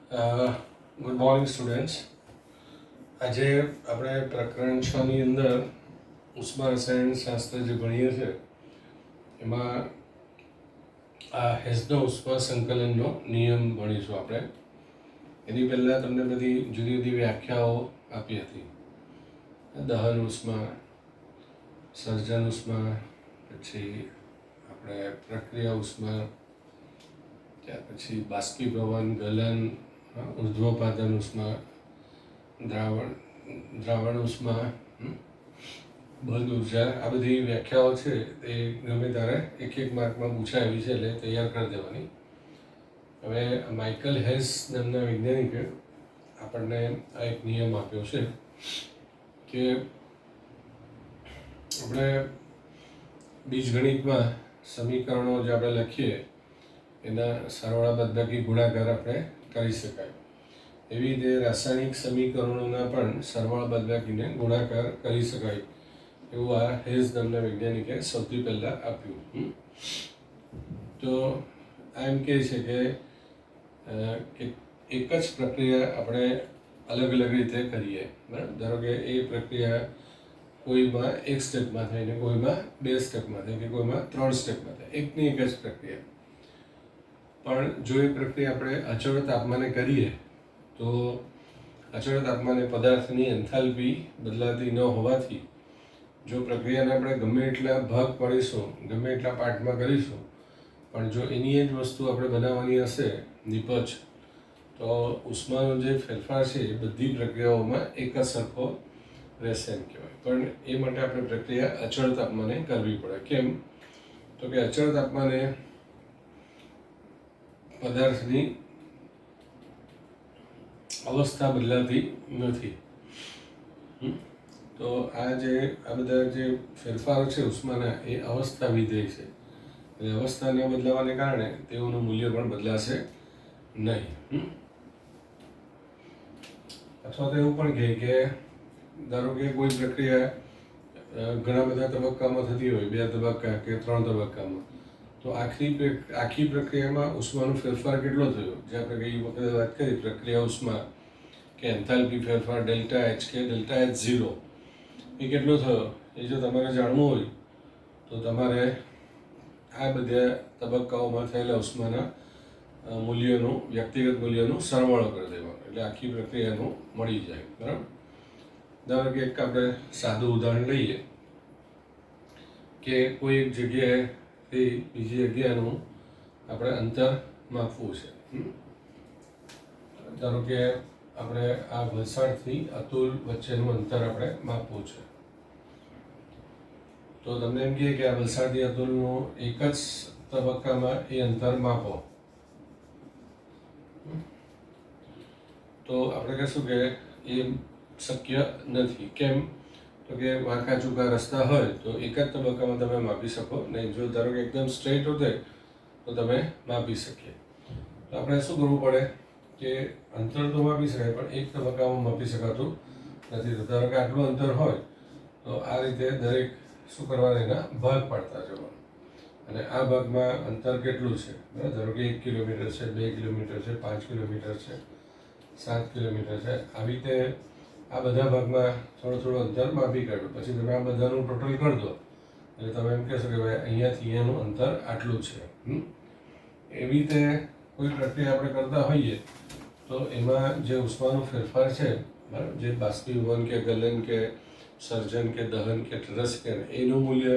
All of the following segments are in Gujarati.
Good morning students. આજે આપણે પ્રકરણ 6 ની અંદર ઉષ્મા રસાયણ શાસ્ત્ર જે ભણીએ છીએ એમાં આ હેસનો ઉષ્મા સંકલનનો નિયમ ભણીશું આપણે. એની પહેલાં તમને બધી જુદી જુદી વ્યાખ્યાઓ આપી હતી. દહન ઉષ્મા, સર્જન ઉષ્મા, પછી આપણે પ્રક્રિયા ઉષ્મા, ત્યાર પછી બાષ્પીભવન, ગલન, ઉર્ધ્વપાદન ઉષ્મા, દ્રાવણ ઉષ્મા, બંધ ઉર્જા. આ બધી વ્યાખ્યાઓ છે એ ગમે ત્યારે એક માર્કમાં પૂછાય એવી છે, એટલે તૈયાર કરી દેવાની. હવે માઇકલ હેસ નામના વૈજ્ઞાનિકે આપણને આ એક નિયમ આપ્યો છે કે આપણે બીજગણિતમાં સમીકરણો જે આપણે લખીએ એના સરવાળા બાદબાકી ગુણાકાર આપણે કરી શકાય. એવી રીતે રાસાયણિક સમીકરણોના પણ સરવાળા બાદબાકીને ગુણાકાર કરી શકાય એવું આ હેઝ નામના વૈજ્ઞાનિકે સૌથી પહેલાં આપ્યું. તો આ એમ કહે છે કે એક જ પ્રક્રિયા આપણે અલગ અલગ રીતે કરીએ, બરાબર. ધારો કે એ પ્રક્રિયા કોઈમાં એક સ્ટેપમાં થાય, ને કોઈમાં 2 સ્ટેપમાં થાય, કે કોઈમાં 3 સ્ટેપમાં થાય. એકની એક જ પ્રક્રિયા. પણ જો એ પ્રક્રિયા આપણે અચળ તાપમાને કરીએ તો અચળ તાપમાને પદાર્થની એન્થાલ્પી બદલાતી ન હોવાથી જો પ્રક્રિયાને આપણે ગમે એટલા ભાગ પાડીશું, ગમે એટલા પાર્ટમાં કરીશું, પણ જો એની જ વસ્તુ આપણે બનાવવાની હશે નિપજ, તો ઉષ્માનો જે ફેરફાર છે એ બધી પ્રક્રિયાઓમાં એક જ સરખો રહેશે એમ કહેવાય. પણ એ માટે આપણે પ્રક્રિયા અચળ તાપમાને કરવી પડે. કેમ? તો કે અચળ તાપમાને પદાર્થની અવસ્થા બદલાતી નથી. તો આ બધા જે ફેરફારો છે ઉષ્માના એ અવસ્થા વિધેય છે. અને અવસ્થાને બદલાવાને કારણે તેઓનું મૂલ્ય પણ બદલાશે નહીં. અથવા તો એવું પણ કહે કે ધારો કે કોઈ પ્રક્રિયા ઘણા બધા તબક્કામાં થતી હોય, 2 તબક્કા કે 3 તબક્કામાં, તો આખી પ્રક્રિયામાં ઉષ્માનો ફેરફાર કેટલો થયો, જે આપણે ગઈ વખતે વાત કરી પ્રક્રિયા ઉષ્મા કે એન્થાલ્પી ફેરફાર delta H K delta H 0 એ કેટલો થયો, એ જો તમારે જાણવું હોય તો તમારે આ બધા તબક્કાઓમાં થયેલા ઉષ્માના મૂલ્યોનું, વ્યક્તિગત મૂલ્યોનું સરવાળો કરી દેવાનો, એટલે આખી પ્રક્રિયાનું મળી જાય, બરાબર. ધારો કે એક આપણે સાદું ઉદાહરણ લઈએ કે કોઈ એક જગ્યાએથી બીજી જગ્યાનું આપણે અંતર માપવું છે. ધારો કે આપણે આ વલસાડથી અતુલ વચ્ચેનું અંતર આપણે માપવું છે. તો તમને એમ કહે કે આ વલસાડથી અતુલનું એક જ તબક્કામાં એ અંતર માપો, તો આપણે કહીશું કે એ શક્ય નથી. કેમ? તો કે વાંકા ચૂકા રસ્તા હોય તો એક જ તબક્કામાં તમે માપી શકો નહીં. જો ધારો કે એકદમ સ્ટ્રેટ હોતે તો તમે માપી શકીએ. તો આપણે શું કરવું પડે કે અંતર તો માપી શકાય, પણ એક તબક્કામાં માપી શકાતું નથી. તો ધારો કે આટલું અંતર હોય તો આ રીતે દરેક શું કરવાના, એના ભાગ પાડતા જવાનું. અને આ ભાગમાં અંતર કેટલું છે, બરાબર. ધારો કે 1 કિલોમીટર છે, 2 કિલોમીટર છે, 5 કિલોમીટર છે, 7 કિલોમીટર છે. આવી રીતે આ બધા ભાગમાં થોડું અંતર માપી કાઢો. પછી તમે આ બધાનું ટોટલ કરી દો એટલે તમે એમ કહેશો કે ભાઈ અહીંયાથી અહીંયાનું અંતર આટલું છે. એવી રીતે કોઈ પ્રક્રિયા આપણે કરતા હોઈએ તો એમાં જે ઉષ્માનો ફેરફાર છે, બરાબર, જે બાષ્પીભવન કે ગલન કે સર્જન કે દહન કે રસકેન, એનું મૂલ્ય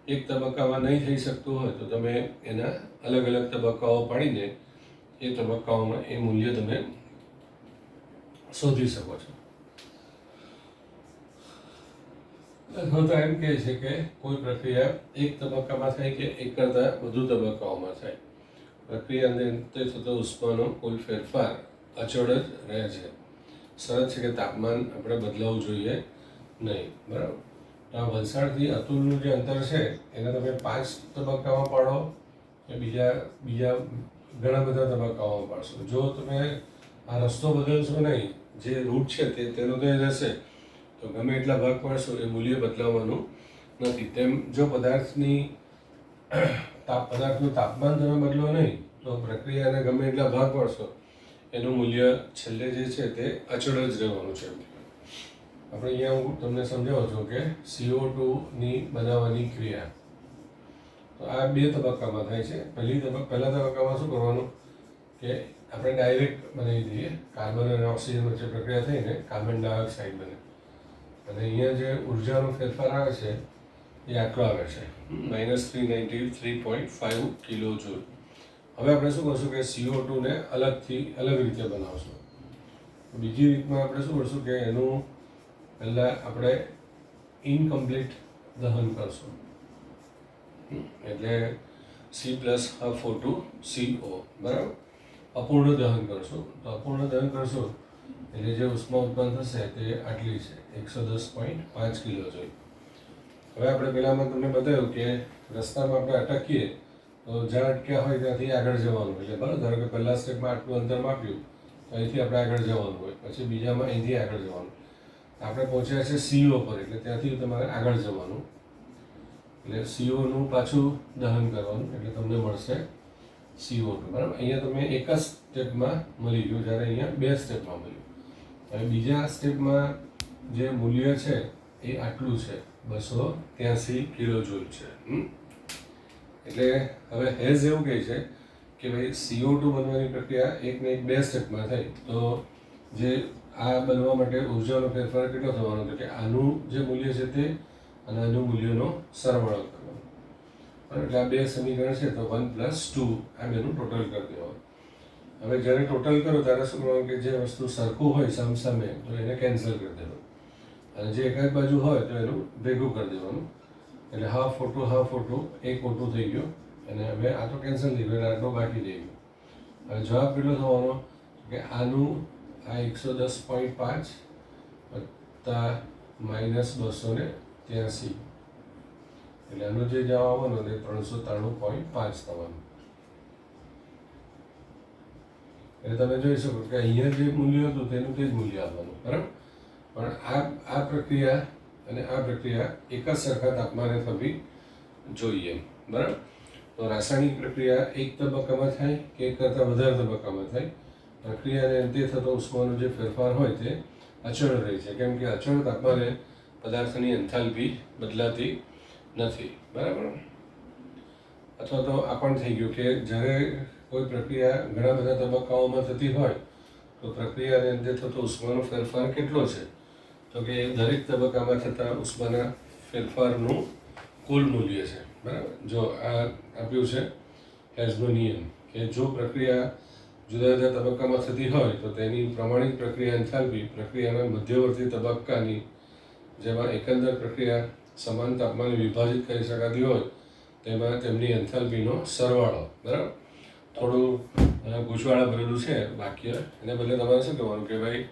એક તબક્કામાં નહીં થઈ શકતું હોય તો તમે એના અલગ અલગ તબક્કાઓ પાડીને એ તબક્કાઓમાં એ મૂલ્ય તમે શોધી શકો છો. અથવા તો એમ કહે છે કે કોઈ પ્રક્રિયા એક તબક્કામાં થાય કે એક કરતાં વધુ તબક્કાઓમાં થાય, પ્રક્રિયાને અંતે થતો ઉષ્માનો કોઈ ફેરફાર અચળ જ રહે છે. શરત છે કે તાપમાન આપણે બદલાવવું જોઈએ નહીં, બરાબર. તો આ વલસાડથી અતુલનું જે અંતર છે એને તમે 5 તબક્કામાં પાડો કે બીજા ઘણા બધા તબક્કાઓમાં પાડશો. જો તમે આ રસ્તો બદલશો નહીં, જે રૂટ છે તેનો તો એ રહેશે, તો ગમે એટલા ભાગ પાડશો એ મૂલ્ય બદલાવવાનું નથી. તેમ જો પદાર્થનું તાપમાન તમે બદલો નહીં તો પ્રક્રિયાને ગમે એટલા ભાગ પાડશો એનું મૂલ્ય છેલ્લે જે છે તે અચળ જ રહેવાનું છે. આપણે અહીંયા હું તમને સમજાવું છું કે CO2ની બનાવવાની ક્રિયા તો આ 2 તબક્કામાં થાય છે. પહેલા તબક્કામાં શું કરવાનું કે આપણે ડાયરેક્ટ બનાવી દઈએ, કાર્બન અને ઓક્સિજન વચ્ચે પ્રક્રિયા થઈને કાર્બન ડાયોક્સાઇડ બને અને અહીંયા જે ઉર્જાનો ફેરફાર આવે છે એ આટલો આવે છે -393.5 કિલો જૂલ. હવે આપણે શું કરશું કે CO2ને અલગ રીતે બનાવશું. બીજી રીતમાં આપણે શું કરશું કે એનું પહેલાં આપણે ઇનકમ્પ્લીટ દહન કરશું, એટલે C+H4 બરાબર, અપૂર્ણ દહન કરશું. તો અપૂર્ણ દહન કરશું એટલે જે ઉષ્મા ઉત્પન્ન થશે તે આટલી છે 110.5 કિલો જૂલ. હવે આપણે પહેલાંમાં તમને બતાવ્યું કે રસ્તામાં આપણે અટકીએ તો જ્યાં અટક્યા હોય ત્યાંથી આગળ જવાનું, એટલે બરાબર. ધારો કે પહેલા સ્ટેપમાં આટલું અંતર માપ્યું તો અહીંથી આપણે આગળ જવાનું હોય, પછી બીજામાં અહીંથી આગળ જવાનું. આપણે પહોંચ્યા છે CO પર, એટલે ત્યાંથી તમારે આગળ જવાનું, એટલે CO નું પાછું દહન કરવાનું, એટલે તમને મળશે CO2 બરાબર. અહીંયા તમે એક જ સ્ટેપમાં મળી ગયું, જ્યારે અહીંયા 2 સ્ટેપમાં મળ્યું. હવે બીજા સ્ટેપમાં જે મૂલ્ય છે એ આટલું છે 283 કિલો જૂલ છે. એટલે હવે હેઝ એવું કહે છે કે ભાઈ CO2 બનવાની પ્રક્રિયા એક ને એક 2 સ્ટેપમાં થઈ, તો જે આ બનવા માટે ઉર્જાનો ફેરફાર કેટલો થવાનો છે કે આનું જે મૂલ્ય છે તે અને આનું મૂલ્યનો સરવાળો કરવાનો. એટલે આ 2 સમીકરણ છે તો 1 + 2 આ બેનું ટોટલ કરી દેવાનું. હવે જ્યારે ટોટલ કરો ત્યારે શું કરવાનું કે જે વસ્તુ સરખું હોય સામસામે તો એને કેન્સલ કરી દેવાનું, અને જે એક જ બાજુ હોય તો એનું ભેગું કરી દેવાનું. એટલે હાફ O2 એક O2 થઈ ગયો, અને હવે આ તો કેન્સલ થઈ ગયો એટલે આટલો બાકી રહી ગયો. હવે જવાબ કેટલો થવાનો કે આનું આ 110.5 વત્તા -283, એટલે આનો જે જવાબ આવવાનો તે 393.5 થવાનો. એટલે તમે જોઈ શકો કે અહીંયા જે મૂલ્ય હતું તેનું તે જ મૂલ્ય આવવાનું બરાબર. પણ આ પ્રક્રિયા અને આ પ્રક્રિયા એક જ સરખા તાપમાને થવી જોઈએ બરાબર. તો રાસાયણિક પ્રક્રિયા એક તબક્કામાં થાય કે એક કરતાં વધારે તબક્કામાં થાય, પ્રક્રિયાને અંતે થતો ઉષ્માનો જે ફેરફાર હોય તે અચળ રહે છે, કેમ કે અચળ તાપમાને પદાર્થની એન્થાલ્પી બદલાતી નથી બરાબર. અથવા તો આ પણ થઈ ગયું કે જ્યારે કોઈ પ્રક્રિયા ઘણા બધા તબક્કાઓમાં થતી હોય તો પ્રક્રિયાને અંતે થતો ઉષ્માનો ફેરફાર કેટલો છે, તો કે દરેક તબક્કામાં થતા ઉષ્માના ફેરફારનું કુલ મૂલ્ય છે બરાબર. જો આ આપ્યું છે હેઝનો નિયમ કે જો પ્રક્રિયા જુદા જુદા તબક્કામાં થતી હોય તો તેની પ્રમાણિત પ્રક્રિયા એન્થાલ્પી પ્રક્રિયાના મધ્યવર્તી તબક્કાની, જેમાં એકંદર પ્રક્રિયા સમાન તાપમાને વિભાજિત કરી શકાતી હોય તેમાં તેમની એન્થાલ્પીનો સરવાળો બરાબર. થોડું ગૂંચવાડા ભરેલું છે વાક્ય, એને બદલે તમારે શું કહેવાનું કે ભાઈ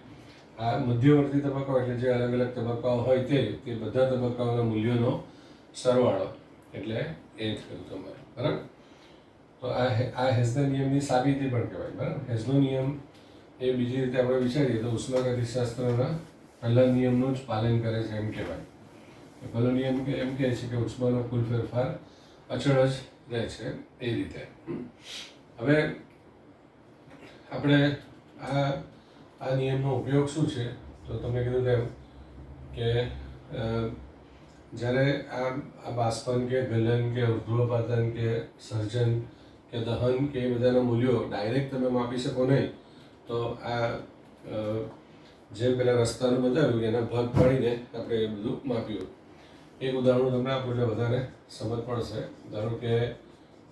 આ મધ્યવર્તી તબક્કાઓ એટલે જે અલગ અલગ તબક્કાઓ હોય તે બધા તબક્કાઓના મૂલ્યોનો સરવાળો, એટલે એ થયું તમારે બરાબર. તો આ હેઝના નિયમની સાબિતી પણ કહેવાય બરાબર. હેઝનો નિયમ એ બીજી રીતે આપણે વિચારીએ તો ઉષ્માગતિશાસ્ત્રના પહેલા નિયમનું જ પાલન કરે છે એમ કહેવાય. પહેલો નિયમ એમ કહે છે કે ઉષ્માનો કુલ ફેરફાર અચળ જ રહે છે એ રીતે. હવે આપણે આ નિયમનો ઉપયોગ શું છે તો તમે કીધું તેમ કે જ્યારે આ બાષ્પન કે ગલન કે ઉર્ધ્વપાતન કે સર્જન કે દહન કે એ બધાના મૂલ્યો ડાયરેક્ટ તમે માપી શકો નહીં, તો આ જે પેલા રસ્તાનું બતાવ્યું એના ભાગ પાડીને આપણે એ બધું માપ્યું. એક ઉદાહરણ તમને આપું એટલે વધારે સમજ પડશે. ધારો કે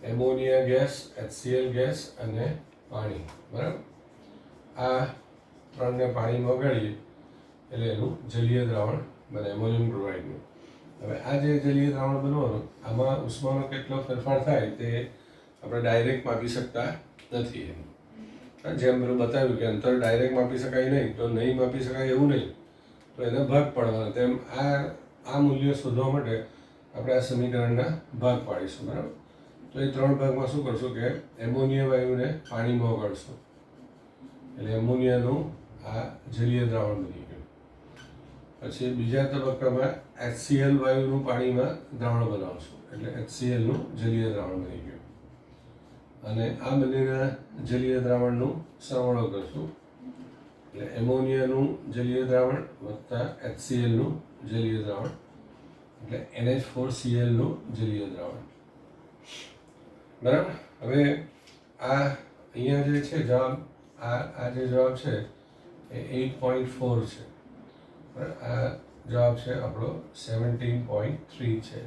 એમોનિયા ગેસ, HCl ગેસ અને પાણી બરાબર. આ ત્રણને પાણીમાં ઓગાળીએ એટલે એનું જલીય દ્રાવણ બને, એમોનિયમ ક્લોરાઇડનું. હવે આ જે જલીય દ્રાવણ બનવાનું આમાં ઉષ્માનો કેટલો ફેરફાર થાય તે આપણે ડાયરેક્ટ માપી શકતા નથી. જેમ પેલું બતાવ્યું કે અંતર ડાયરેક્ટ માપી શકાય નહીં, તો નહીં માપી શકાય એવું નહીં, તો એના ભાગ પાડવાના. તેમ આ મૂલ્ય શોધવા માટે આપણે આ સમીકરણના ભાગ પાડીશું બરાબર. તો એ 3 ભાગમાં શું કરશું કે એમોનિયા વાયુને પાણીમાં ઓગાળશું, એટલે એમોનિયાનું આ જલીય દ્રાવણ બની ગયું. પછી બીજા તબક્કામાં HCl વાયુનું પાણીમાં દ્રાવણ બનાવશું, એટલે HClનું જલીય દ્રાવણ બની ગયું. અને આ બંનેના જલીય દ્રાવણનું સરવાળો કરશું એટલે એમોનિયાનું જલીય દ્રાવણ વત્તા HClનું જલીય દ્રાવણ એટલે NH4Clનું જલીય દ્રાવણ. બરાબર. હવે આ અહીંયા જે છે જવાબ, આ જે જવાબ છે એ 8.4 છે. બરાબર. આ જવાબ છે આપણો 17.3 છે.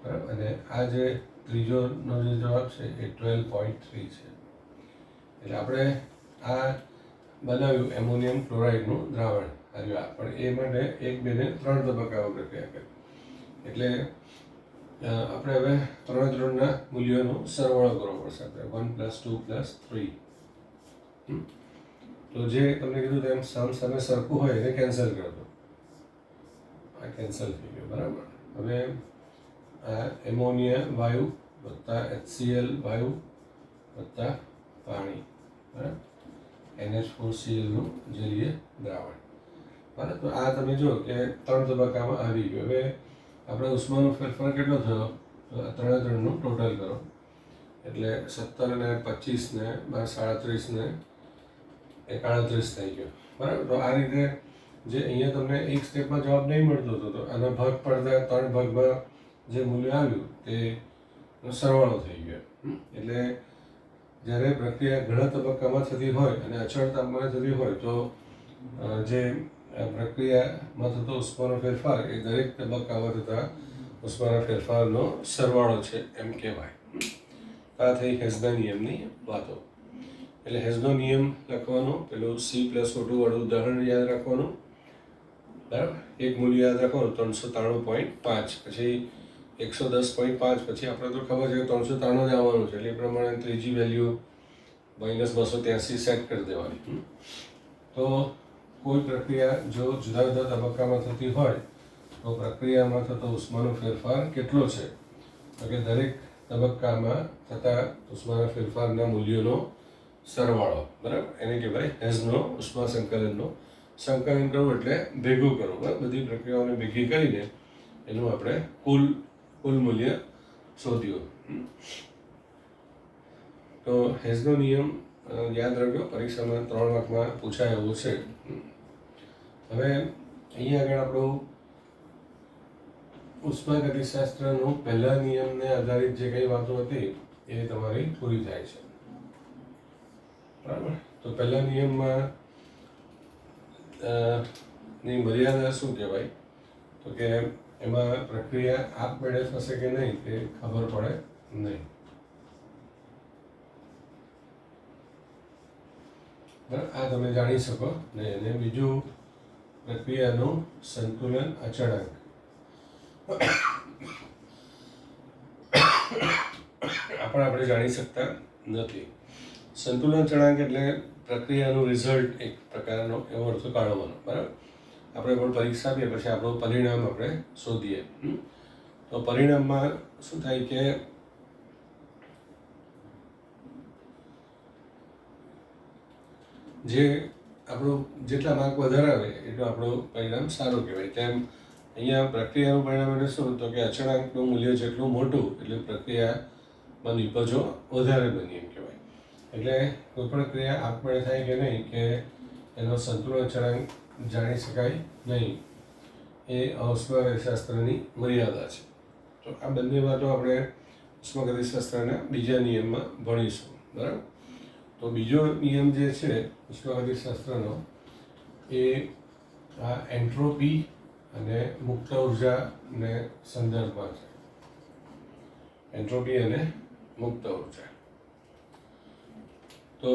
બરાબર. અને આ જે ત્રીજોનો જે જવાબ છે એ 12.3 છે. એટલે આપણે આ બનાવ્યું એમોનિયમ ક્લોરાઇડનું દ્રાવણ આવ્યું. પણ એ માટે 1, 2 ને 3 તબક્કાઓ પ્રક્રિયા કરી. એટલે આપણે હવે 3 મૂલ્યોનો સરવાળો કરવો પડશે. આપણે 1 + 2 + 3. તો જે તમને કીધું તેમ સામે સરખું હોય એને કેન્સલ કરી દો. આ કેન્સલ થઈ ગયો. બરાબર. હવે આ એમોનિયા વાયુ વત્તા HCl વાયુ વત્તા પાણી. બરાબર. NH4Clનું જલીય દ્રાવણ. બરાબર. તો આ તમે જો કે 3 તબક્કામાં આવી ગયો. હવે આપણે ઉષ્માનો ફેરફાર કેટલો થયો? તો આ 3નું ટોટલ કરો એટલે 17 ને 25 ને 37 ને 38 થઈ ગયો. બરાબર. તો આ રીતે જે અહીંયા તમને એક સ્ટેપમાં જવાબ નહીં મળતો હતો તો આના ભાગ પડતા 3 ભાગમાં જે મૂલ્ય આવ્યું તે સરવાળો થઈ ગયો. એટલે જ્યારે પ્રક્રિયા ઘણા તબક્કામાં થતી હોય અને અચળ તાપમાને થતી હોય તો જે પ્રક્રિયામાં થતો ઉષ્માનો ફેરફાર એ દરેક તબક્કામાં થતા ઉષ્માના ફેરફારનો સરવાળો છે એમ કહેવાય. આ થઈ હેસના નિયમની વાતો. એટલે હેસનો નિયમ લખવાનો, પેલું C+O2 વાળું ઉદાહરણ યાદ રાખવાનું. બરાબર. એક મૂલ્ય યાદ રાખવાનું 393.5, પછી 110.5, પછી આપણે તો ખબર છે કે 393 જ આવવાનું છે એટલે એ પ્રમાણે ત્રીજી વેલ્યુ -283 સેટ કરી દેવાની. તો કોઈ પ્રક્રિયા જો જુદા જુદા તબક્કામાં થતી હોય તો પ્રક્રિયામાં થતો ઉષ્માનો ફેરફાર કેટલો છે? તો કે દરેક તબક્કામાં થતા ઉષ્માના ફેરફારના મૂલ્યોનો સરવાળો. બરાબર. એને કહેવાય હેસનો ઉષ્મા સંકલનનો. સંકલન કરવું એટલે ભેગું કરવું. બરાબર. બધી પ્રક્રિયાઓને ભેગી કરીને એનું આપણે કુલ મૂલ્ય શોધ્યું. તો હેસનો નિયમ યાદ રાખજો, પરીક્ષામાં 3 માર્કમાં પૂછાય એવું છે. હવે અહીંયા આગળ આપણું ઉષ્માગતિશાસ્ત્રનું પહેલા નિયમને આધારિત જે કંઈ વાતો હતી એ તમારી પૂરી થાય છે. બરાબર. તો પહેલા નિયમમાં ની મર્યાદા શું કહેવાય? તો કે એમાં પ્રક્રિયા આપમેળે થશે કે નહીં તે ખબર પડે નહીં. આ તમે જાણી શકો ને. અને બીજું પ્રક્રિયાનું સંતુલન અચળાંક. આપણે જાણી શકતા નથી. સંતુલન અચળાંક એટલે પ્રક્રિયાનું રિઝલ્ટ એક પ્રકારનો એવો અર્થ કાઢવાનો. બરાબર. આપણે પણ પરીક્ષા આપીએ પછી આપણું પરિણામ આપણે શોધીએ. તો પરિણામમાં શું થાય કે જે આપણું જેટલા માર્ક વધારે આવે એટલું આપણું પરિણામ સારું કહેવાય. તેમ અહીંયા પ્રક્રિયાનું પરિણામ એટલે શું? તો કે અચળાંકનું મૂલ્ય જેટલું મોટું એટલે પ્રક્રિયામાં નિપજો વધારે બની એમ કહેવાય. એટલે કોઈ પણ ક્રિયા આપમેળે થાય કે નહીં કે એનો સંતુલન અચળાંક જાણી શકાય નહીં. એ ઉષ્માગતિશાસ્ત્રની મર્યાદા છે. તો આ બંને વાતો આપણે ઉષ્માગતિશાસ્ત્રના બીજા નિયમમાં ભણીશું. બરાબર. તો બીજો નિયમ જે છે ઉષ્માગતિશાસ્ત્રનો એ આ એન્ટ્રોપી અને મુક્ત ઉર્જાને સંદર્ભમાં છે. એન્ટ્રોપી અને મુક્ત ઉર્જા. તો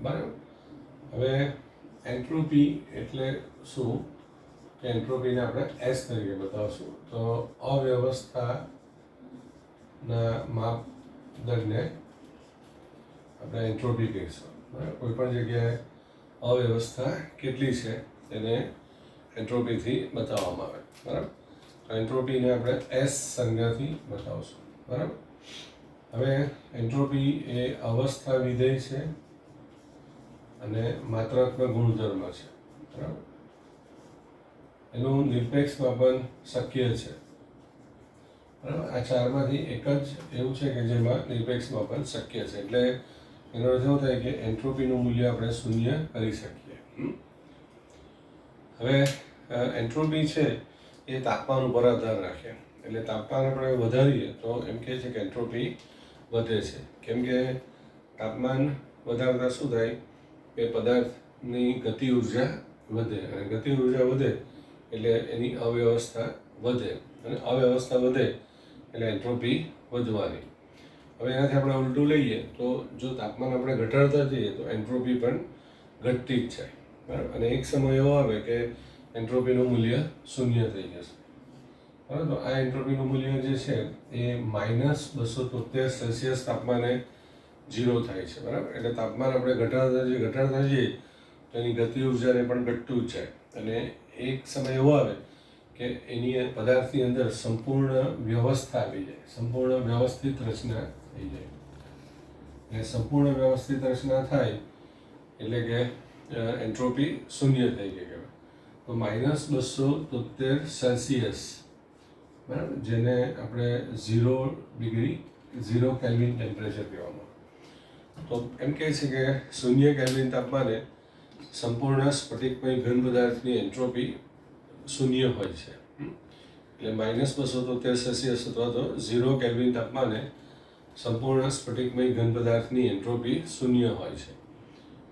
બરાબર. હવે એન્ટ્રોપી એટલે શું? કે એન્ટ્રોપીને આપણે S તરીકે બતાવશું. તો અવ્યવસ્થાના માપદંડને આપણે એન્ટ્રોપી કહીશું. બરાબર. કોઈ પણ જગ્યાએ અવ્યવસ્થા કેટલી છે તેને એન્ટ્રોપીથી બતાવવામાં આવે. બરાબર. તો એન્ટ્રોપીને આપણે S સંજ્ઞાથી બતાવશું. બરાબર. હવે એન્ટ્રોપી એ અવસ્થા વિધેય છે અને માત્રાત્મક ગુણધર્મ છે. બરાબર. એનું નિરપેક્ષ માપન શક્ય છે. બરાબર, આ ચારમાંથી એક જ એવું છે કે જેમાં નિરપેક્ષ માપન શક્ય છે. એટલે એનો અર્થ એવો થાય કે એન્ટ્રોપીનું મૂલ્ય આપણે શૂન્ય કરી શકીએ. હવે એન્ટ્રોપી છે એ તાપમાન ઉપર આધાર રાખે. એટલે તાપમાન આપણે વધારીએ તો એમ કહે છે કે એન્ટ્રોપી વધે છે. કેમ કે તાપમાન વધારતા શું થાય કે પદાર્થની ગતિ ઉર્જા વધે, અને ગતિ ઉર્જા વધે એટલે એની અવ્યવસ્થા વધે, અને અવ્યવસ્થા વધે એટલે એન્ટ્રોપી વધવાની. હવે એનાથી આપણે ઉલટું લઈએ તો જો તાપમાન આપણે ઘટાડતા જઈએ તો એન્ટ્રોપી પણ ઘટતી જ જાય. બરાબર, અને એક સમય એવો આવે કે એન્ટ્રોપીનું મૂલ્ય શૂન્ય થઈ જશે. બરાબર, તો આ એન્ટ્રોપીનું મૂલ્ય જે છે એ -273 તાપમાને 0 થાય છે. બરાબર, એટલે તાપમાન આપણે ઘટાડતા જઈએ તો એની ગતિ ઉર્જાને પણ ઘટતું જ જાય, અને એક સમય એવો આવે કે એની પદાર્થની અંદર સંપૂર્ણ વ્યવસ્થા આવી જાય, સંપૂર્ણ વ્યવસ્થિત રચના થઈ જાય. એટલે સંપૂર્ણ વ્યવસ્થિત રચના થાય એટલે કે એન્ટ્રોપી શૂન્ય થઈ ગઈ કહેવાય. તો -273 બરાબર, જેને આપણે 0 ડિગ્રી 0 કેલ્વિન ટેમ્પરેચર કહેવામાં. તો એમ કહે છે કે 0 કેલ્વિન તાપમાને સંપૂર્ણ સ્ફટિકમય ઘન પદાર્થની એન્ટ્રોપી શૂન્ય હોય છે. એટલે -273 અથવા તો 0 કેલ્વિન તાપમાને સંપૂર્ણ સ્ફટિકમય ઘન પદાર્થની એન્ટ્રોપી શૂન્ય હોય છે.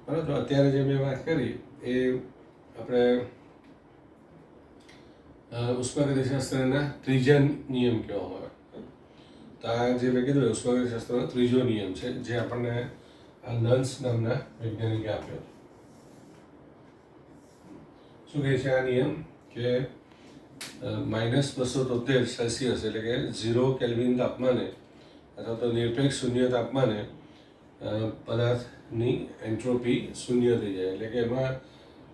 બરાબર, તો અત્યારે જે મેં વાત કરી એ આપણે ઉષ્માગતિશાસ્ત્રના ત્રીજા નિયમ કહેવામાં આવે. તો આ જે મેં કીધું ઉષ્માગતિશાસ્ત્રનો ત્રીજો નિયમ છે, જે આપણને આ નન્સ નામના વૈજ્ઞાનિકે આપ્યો. શું કહે છે આ નિયમ કે -273 એટલે કે 0 કેલ્વિન તાપમાને અથવા તો નિરપેક્ષ શૂન્ય તાપમાને પદાર્થની એન્ટ્રોપી શૂન્ય થઈ જાય. એટલે કે એમાં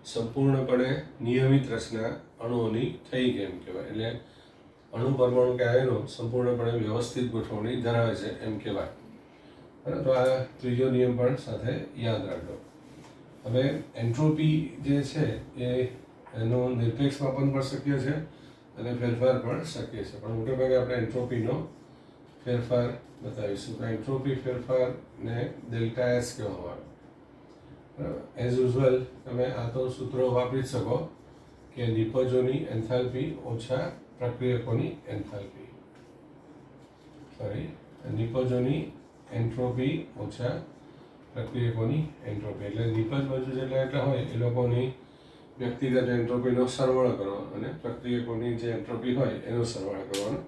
સંપૂર્ણપણે નિયમિત રચના અણુઓની થઈ ગઈ એમ કહેવાય. એટલે અણુ પરમાણુ કે આયનો સંપૂર્ણપણે વ્યવસ્થિત ગોઠવણી ધરાવે છે એમ કહેવાય. બરાબર, તો આ ત્રીજો નિયમ પણ સાથે યાદ રાખજો. હવે એન્ટ્રોપી જે છે એ એનું નિરપેક્ષ માપન પણ શક્ય છે અને ફેરફાર પણ શક્ય છે, પણ મોટેભાગે આપણે એન્ટ્રોપીનો ફેરફાર બતાવીશું. તો એન્ટ્રોપી ફેરફારને ડેલ્ટા એસ કહેવામાં આવે. બરાબર, એઝ યુઝ્યુઅલ તમે આ તો સૂત્રો વાપરી જ શકો કે નિપજોની એન્થાલ્પી ઓછા પ્રક્રિયકોની એન્થાલ્પી, નિપજોની એન્ટ્રોપી ઓછા પ્રક્રિયકોની એન્ટ્રોપી. એટલે નિપજ બાજુ જેટલા હોય એ લોકોની વ્યક્તિગત એન્ટ્રોપીનો સરવાળો કરવાનો, અને પ્રક્રિયકોની જે એન્ટ્રોપી હોય એનો સરવાળો કરવાનો,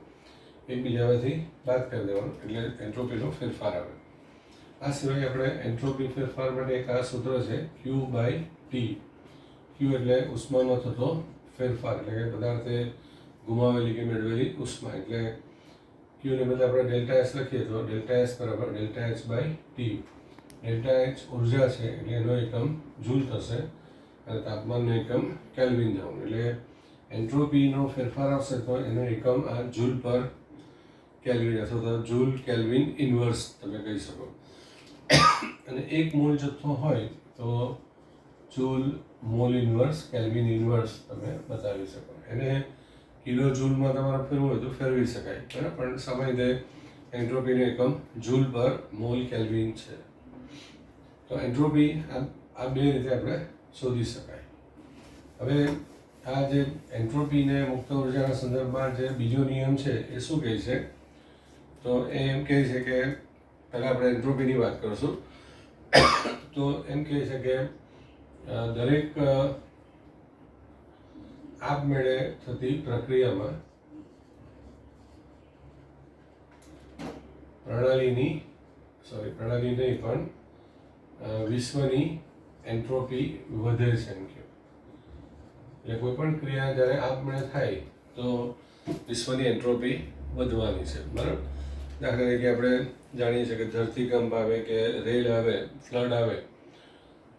એકબીજામાંથી બાદ કરી દેવાનો, એટલે એન્ટ્રોપીનો ફેરફાર આવે. આ સિવાય આપણે એન્ટ્રોપી ફેરફાર માટે એક આ સૂત્ર છે Q/T. Q એટલે ઉષ્મામાં થતો ફેરફાર, એટલે કે પદાર્થે ગુમાવેલી કે મેળવેલી ઉષ્મા. એટલે Qને બદલે આપણે ડેલ્ટા એસ લખીએ તો ડેલ્ટા એસ બરાબર ડેલ્ટા H/T. ડેલ્ટા એચ ઉર્જા છે એટલે એનો એકમ જૂલ થશે, અને તાપમાનનો એકમ કેલ્વિન થવાનું. એટલે એન્ટ્રોપીનો ફેરફાર આવશે તો એનો એકમ આ જૂલ પર કેલ્વિન અથવા તો જૂલ કેલ્વિન ઇન્વર્સ તમે કહી શકો. અને એક મોલ જથ્થો હોય તો joule mall inverse kelvin inverse તમે બતાવી શકો. એને કિલો જૂલમાં તમારે ફેરવું હોય તો ફેરવી શકાય, બરાબર, પણ સમય એન્ટ્રોપીનો એકમ જૂલ પર મોલ કેલ્વિન છે. તો એન્ટ્રોપી આ બે રીતે આપણે શોધી શકાય. હવે આ જે એન્ટ્રોપીને મુક્ત ઉર્જાના સંદર્ભમાં જે બીજો નિયમ છે એ શું કહે છે, તો એ એમ કહે છે કે પહેલાં આપણે એન્ટ્રોપીની વાત કરીશું. તો એમ કહે છે કે દરેક આપમેળે થતી પ્રક્રિયામાં પ્રણાલી નહીં પણ વિશ્વની એન્ટ્રોપી વધે છે એમ કે. એટલે કોઈ પણ ક્રિયા જ્યારે આપમેળે થાય તો વિશ્વની એન્ટ્રોપી વધવાની છે. બરાબર, દાખલા તરીકે આપણે જાણીએ છીએ કે ધરતીકંપ આવે કે રેલ આવે, ફ્લડ આવે,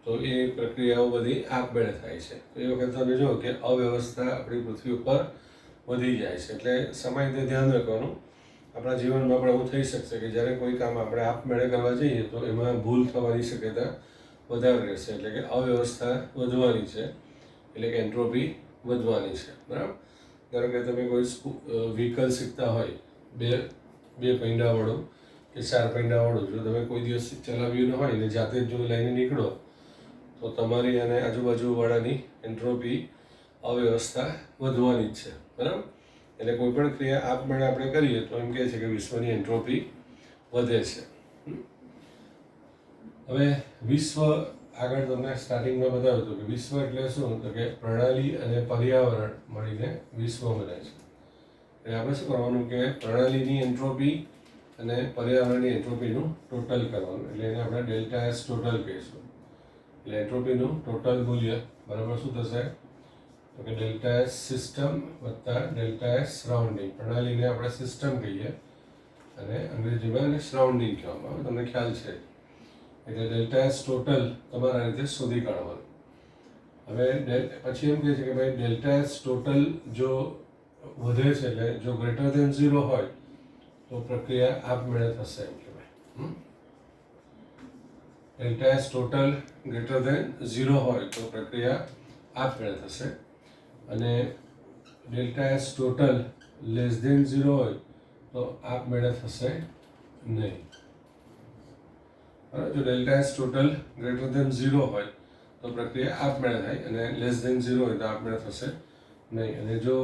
તો એ પ્રક્રિયાઓ બધી આપમેળે થાય છે. તો એ વખતે તમે જુઓ કે અવ્યવસ્થા આપણી પૃથ્વી ઉપર વધી જાય છે. એટલે સમય તે ધ્યાન રાખવાનું. આપણા જીવનમાં પણ એવું થઈ શકશે કે જ્યારે કોઈ કામ આપણે આપમેળે કરવા જઈએ તો એમાં ભૂલ થવાની શક્યતા વધારે રહેશે. એટલે કે અવ્યવસ્થા વધવાની છે, એટલે કે એન્ટ્રોપી વધવાની છે. બરાબર, ધારો કે તમે કોઈ વ્હીકલ શીખતા હોય બે બે પૈંડાવાળું કે 4 પૈંડાવાળું જો તમે કોઈ દિવસ ચલાવ્યું ન હોય ને જાતે જ જો લઈને નીકળો તો તમારી અને આજુબાજુવાળાની એન્ટ્રોપી અવ્યવસ્થા વધવાની જ છે, બરાબર. એટલે કોઈ પણ ક્રિયા આપમેળે આપણે કરીએ તો એમ કહે છે કે વિશ્વની એન્ટ્રોપી વધે છે. હવે વિશ્વ આગળ તમને સ્ટાર્ટિંગમાં બતાવ્યું હતું કે વિશ્વ એટલે શું, તો કે પ્રણાલી અને પર્યાવરણ મળીને વિશ્વ બને છે. એટલે આપણે શું કરવાનું કે પ્રણાલીની એન્ટ્રોપી અને પર્યાવરણની એન્ટ્રોપીનું ટોટલ કરવાનું, એટલે એને આપણે ડેલ્ટા એસ ટોટલ કહીશું. એટલે એન્ટ્રોપીનું ટોટલ મૂલ્ય બરાબર શું થશે, તો કે ડેલ્ટા એસ સિસ્ટમ વત્તા ડેલ્ટા એસ સરાઉન્ડિંગ. પ્રણાલીને આપણે સિસ્ટમ કહીએ અને અંગ્રેજીમાં એને સરાઉન્ડિંગ કહેવામાં આવે, તમને ખ્યાલ છે. એટલે ડેલ્ટા એસ ટોટલ તમારા રીતે શોધી કાઢવાનું. હવે પછી એમ કહે છે કે ભાઈ ડેલ્ટા એસ ટોટલ જો વધે છે, એટલે જો ગ્રેટર ધેન 0 હોય તો પ્રક્રિયા આપમેળે થશે એમ કહેવાય. Delta S total greater than 0 હોય તો પ્રક્રિયા આપમેળે થશે, અને delta S total less than 0 હોય તો આપમેળે થશે નહીં. જો delta S total greater than 0 હોય તો પ્રક્રિયા આપમેળે થાય, અને લેસ ધેન 0 હોય તો આપમેળે થશે નહીં. અને જો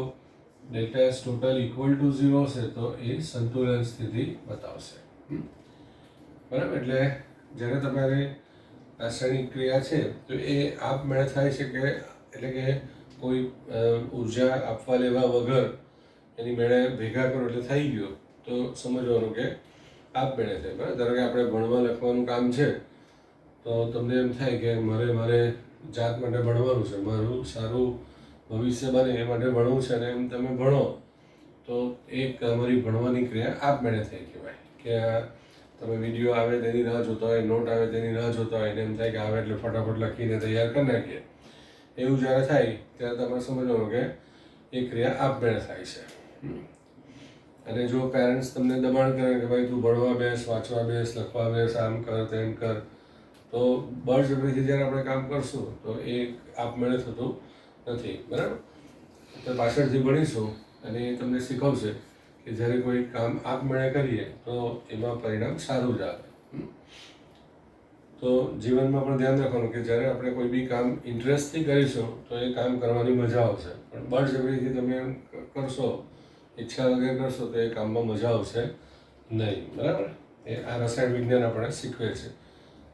delta S total equal to 0 હશે તો એ સંતુલન સ્થિતિ બતાવશે, બરાબર. એટલે જ્યારે તમારી રાસાયણિક ક્રિયા છે તો એ આપમેળે થાય છે કે, એટલે કે કોઈ ઉર્જા આપવા લેવા વગર એની મેળે ભેગા કરો એટલે થઈ ગયો તો સમજવાનું કે આપમેળે થાય, બરાબર. ધારો કે આપણે ભણવા લખવાનું કામ છે તો તમને એમ થાય કે મારે જાત માટે ભણવાનું છે, મારું સારું ભવિષ્ય બને એ માટે ભણવું છે, અને એમ તમે ભણો તો એક તમારી ભણવાની ક્રિયા આપમેળે થઈ કહેવાય. કે તમે વિડીયો આવે તેની રાહ જોતા હોય, નોટ આવે તેની રાહ જોતા હોય, એને એમ થાય કે આવે એટલે ફટાફટ લખીને તૈયાર કરી નાખીએ. એવું જ્યારે થાય ત્યારે તમારે સમજવાનું કે એ ક્રિયા આપમેળે થાય છે. અને જો પેરેન્ટ્સ તમને દબાણ કરે કે ભાઈ તું ભણવા બેસ, વાંચવા બેસ, લખવા બેસ, આમ કર તેમ કર, તો બળજબરીથી જ્યારે આપણે કામ કરશું તો એ આપમેળે થતું નથી, બરાબર. તો પાછળથી ભણીશું અને એ તમને શીખવશે કે જ્યારે કોઈ કામ આપમેળે કરીએ તો એમાં પરિણામ સારું જ આવે. તો જીવનમાં પણ ધ્યાન રાખવાનું કે જ્યારે આપણે કોઈ બી કામ ઇન્ટરેસ્ટથી કરીશું તો એ કામ કરવાની મજા આવશે, પણ બળજબરીથી તમે એમ કરશો, ઈચ્છા વગર કરશો તો એ કામમાં મજા આવશે નહીં, બરાબર. એ આ રસાયણ વિજ્ઞાન આપણે શીખવે છે,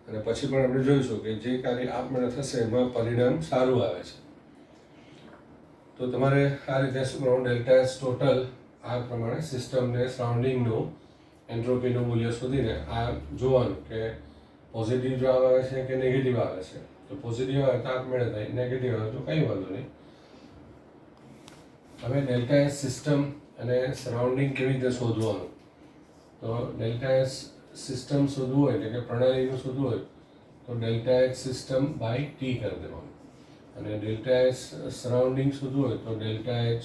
અને પછી પણ આપણે જોઈશું કે જે કાર્ય આપમેળે થશે એમાં પરિણામ સારું આવે છે. તો તમારે આ રીતે શું કરવાનું, ડેલ્ટા એસ ટોટલ આ પ્રમાણે સિસ્ટમને સરાઉન્ડિંગનું એન્ટ્રોપીનું મૂલ્ય શોધીને આ જોવાનું કે પોઝિટિવ જવાબ આવે છે કે નેગેટિવ આવે છે. તો પોઝિટિવ આવે તો આપમેળે થાય, નેગેટિવ આવે તો કંઈ વાંધો નહીં. હવે ડેલ્ટા એસ સિસ્ટમ અને સરાઉન્ડિંગ કેવી રીતે શોધવાનું, તો ડેલ્ટા એસ સિસ્ટમ શોધવું હોય એટલે કે પ્રણાલીનું શોધવું હોય તો delta H system by T કરી દેવાનું, અને ડેલ્ટા એસ સરાઉન્ડિંગ શોધવું હોય તો delta H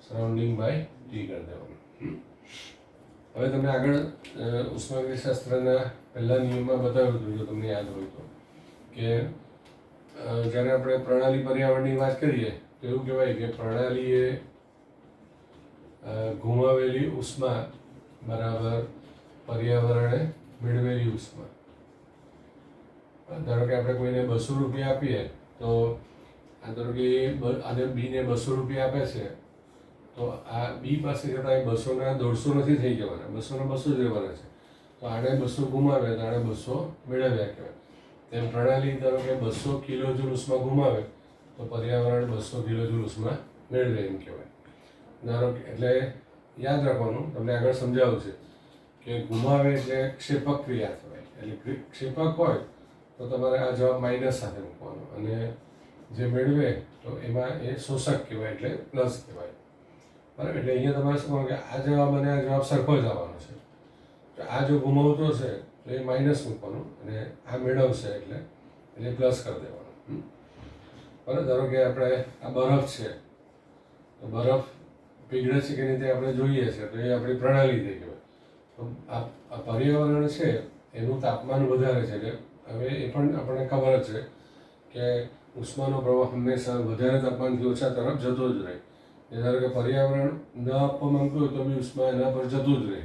surrounding by T કરી દેવાનું. હવે તમે આગળ ઉષ્માગતિશાસ્ત્રના પહેલા નિયમમાં બતાવ્યું હતું, જો તમને યાદ હોય તો, કે જ્યારે આપણે પ્રણાલી પર્યાવરણની વાત કરીએ તો એવું કહેવાય કે પ્રણાલીએ ગુમાવેલી ઉષ્મા બરાબર પર્યાવરણે મેળવેલી ઉષ્મા. ધારો કે આપણે કોઈને 200 રૂપિયા આપીએ તો આ ધારો કે આને બીને 200 રૂપિયા આપે છે તો આ બી પાસે જતાં એ 200 ના 150 નથી થઈ જવાના, 200 ના 200 જ રહેવાના છે. તો આને 200 ગુમાવે તો આને 200 મેળવ્યા કહેવાય. તેમ પ્રણાલી ધારો કે 200 કિલોજૂલ ઉષ્મા ગુમાવે તો પર્યાવરણ 200 કિલોજૂલ ઉષ્મા મેળવે એમ કહેવાય. ધારો કે એટલે યાદ રાખવાનું, તમને આગળ સમજાવું છે કે ગુમાવે એટલે ક્ષેપક ક્રિયા કહેવાય. એટલે ક્ષેપક હોય તો તમારે આ જવાબ માઇનસ સાથે મૂકવાનો, અને જે મેળવે તો એમાં એ શોષક કહેવાય એટલે પ્લસ કહેવાય, બરાબર. એટલે અહીંયા તમારે શું કે આ જવાબ અને આ જવાબ સરખો જ આવવાનો છે. તો આ જો ગુમાવતો છે તો એ માઇનસ મૂકવાનું, અને આ મેળવશે એટલે પ્લસ કરી દેવાનું, બરાબર. ધારો કે આપણે આ બરફ છે તો બરફ પીગળે છે કે નહીં તે આપણે જોઈએ છે તો એ આપણી પ્રણાલી થઈ કહેવાય. તો આ પર્યાવરણ છે એનું તાપમાન વધારે છે, એટલે હવે એ પણ આપણને ખબર જ છે કે ઉષ્માનો પ્રવાહ હંમેશા વધારે તાપમાનથી ઓછા તરફ જતો જ રહે. ધારો કે પર્યાવરણ ન આપવા માંગતું હોય તો બી ઉષ્મા એના પર જતું જ રહે.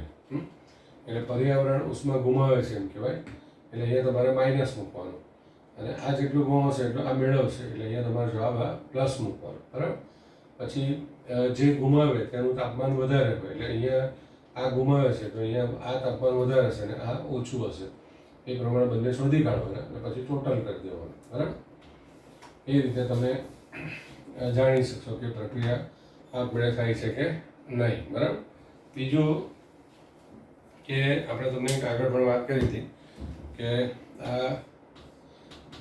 એટલે પર્યાવરણ ઉષ્મા ગુમાવે છે એમ કહેવાય. એટલે અહીંયા તમારે માઇનસ મૂકવાનું, અને આ જેટલું ગુમાવશે એટલું આ મેળવશે, એટલે અહીંયા તમારો જવાબ આ પ્લસ મૂકવાનો. બરાબર. પછી જે ગુમાવે તેનું તાપમાન વધારે હોય, એટલે અહીંયા આ ગુમાવે છે તો અહીંયા આ તાપમાન વધારે હશે અને આ ઓછું હશે. એ પ્રમાણે બંને શોધી કાઢવાના અને પછી ટોટલ કરી દેવાનું. બરાબર. એ રીતે તમે જાણી શકશો કે પ્રક્રિયા આપમેળે થાય છે કે નહીં. બરાબર. બીજું કે આપણે તમને આગળ પણ વાત કરી હતી કે આ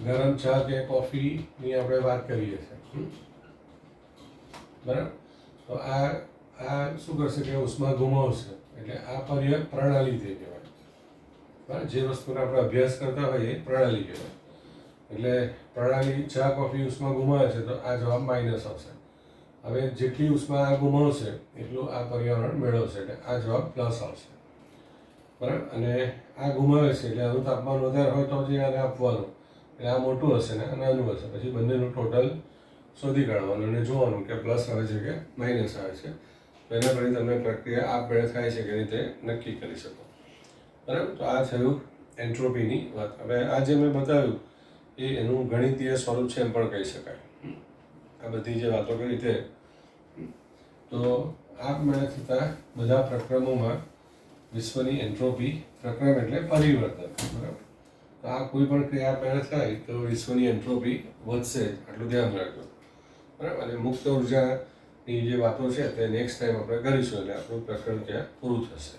ગરમ ચા કે કોફીની આપણે વાત કરીએ છીએ. બરાબર. તો આ શું કરશે કે ઉષ્મા ગુમાવશે, એટલે આ પ્રણાલી જે કહેવાય. બરાબર. જે વસ્તુનો આપણે અભ્યાસ કરતા હોઈએ એ પ્રણાલી કહેવાય. એટલે પ્રણાલી ચા કોફી ઉષ્મા ગુમાવે છે તો આ જવાબ માઇનસ આવશે. હવે જેટલી ઉષ્મા આ ગુમાવશે એટલું આ પર્યાવરણ મેળવશે, એટલે આ જવાબ પ્લસ આવશે. બરાબર. અને આ ગુમાવે છે એટલે આનું તાપમાન વધારે હોય તો જે આને આપવાનું, એટલે આ મોટું હશે ને આ નાનું હશે. પછી બંનેનું ટોટલ શોધી કાઢવાનું અને જોવાનું કે પ્લસ આવે છે કે માઇનસ આવે છે. તો એના પછી તમે પ્રક્રિયા આપમેળે થાય છે કે રીતે નક્કી કરી શકો. બરાબર. તો આ થયું એન્ટ્રોપીની વાત. હવે આ જે મેં બતાવ્યું એ એનું ગણિતીય સ્વરૂપ છે એમ પણ કહી શકાય. આ બધી જે વાતો કરી તે તો આપમેળે થતા બધા પ્રક્રમોમાં વિશ્વની એન્ટ્રોપી, પ્રક્રમ એટલે પરિવર્તન. બરાબર. તો આ કોઈ પણ ક્રિયા આપમેળે થાય તો વિશ્વની એન્ટ્રોપી વધશે, આટલું ધ્યાન રાખજો. બરાબર. અને મુક્ત ઉર્જાની જે વાતો છે તે નેક્સ્ટ ટાઈમ આપણે કરીશું, એટલે આપણું પ્રકરણ ત્યાં પૂરું થશે.